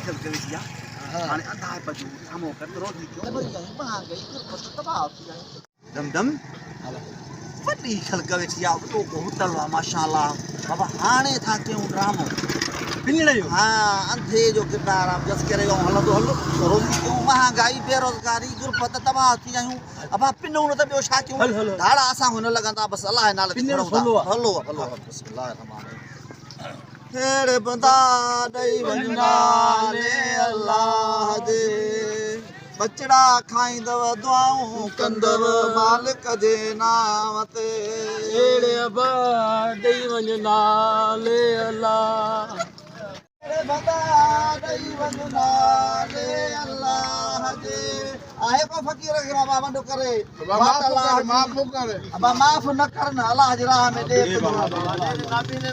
खलकलिया हाणे अधा बजू सामो कर रोटी क्यों भई गई मां गई गुरबत तबाह थी गई दमदम वॾी खलकलिया वॾो होटल आहे माशाअल्लाह बाबा हाणे था कयूं ड्रामो पिनड़े जो हाँ अंधे जो किरदार आहे जस करे हलंदो हलो रोटी क्यों महांगाई बेरोज़गारी गुरबत तबाह थी आहियूं अबा पिनूं न त ॿियो छा कयूं धाड़ा असां हुन लॻंदा बसि अलाह जे नाले ते हलो हलो बिस्मिल्लाह रहमान हेड़े बंदा ॾेई वञना ले अल्लाह दे बचड़ा खाईंदव दुआऊं कंदव मालिक जे नाम ते हेड़े अबा ॾेई वञना ले अल्लाह हेड़े बंदा ॾेई वञना ले अल्लाह दे आहे को फ़कीर खे बाबा वंड करे माफ़ करे अबा माफ़ न कर न अलाह जी राह में ॾे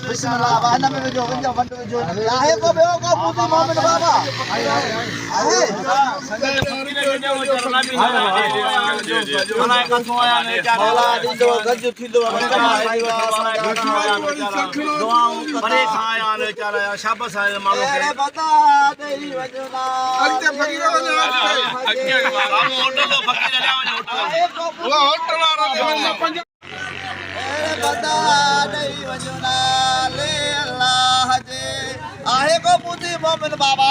बिस्मिल्लाह बाबा हिन में विझो वंड विझो आहे को ॿियो को पूती मोमिन बाबा आहे मौला ॾींदो गज थींदो शाबाश आहे माण्हू हेड़े बंदा ॾेई वञना अॻिते फ़कीर वञो अॻिते होटल फ़कीर हलिया वञो होटल वारो बंदा ॾेई वञना ले अल्लाह जे आहे को पूती मोमिन बाबा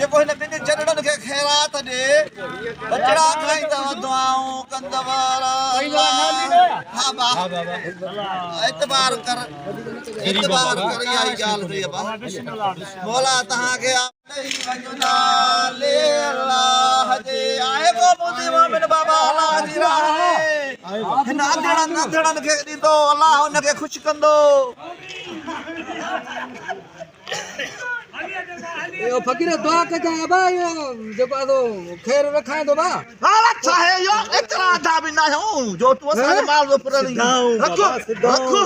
जेको हिन ॿिनि चरणनि खे ख़ैरात ॾे बचड़ा खाईंदव दुआऊं कंदव हा बाबा एतबार कर इहा ई ॻाल्हि हुई मौला तव्हांखे ॾेई वञना ले अल्लाह जे आहे को पूती मोमिन बाबा अलाह जी राह हिन अंधड़नि खे ॾींदो अलाह हुनखे ख़ुशि कंदो यो फकीर दुआ कजा अबा यो जेको आदो खैर रखाए दो बा हालत चाहे यो एतरा आधा भी ना हूं जो तू असां माल जो पुरनी रखो रखो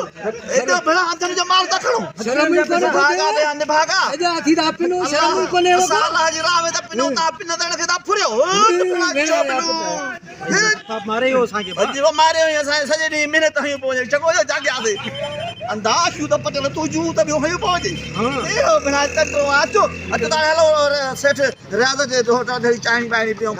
एतो बड़ा अंदर जो माल तखणो शर्म करो भागा दे अन भागा एजा थी दा पिनो शर्म को ने अल्लाह जी राह में त पिनो ता पिन देण के ता फुरियो मारे यो असा के जीव मारे असा सजे दी मेहनत हई पहुंचे चको जो जाग्या दे अंदाज तू तो पटल तू जू त बियो हई पहुंचे ए बिना तक आचो अत ता हेलो सेठ रियाज़त जे होटल चाय पानी पियो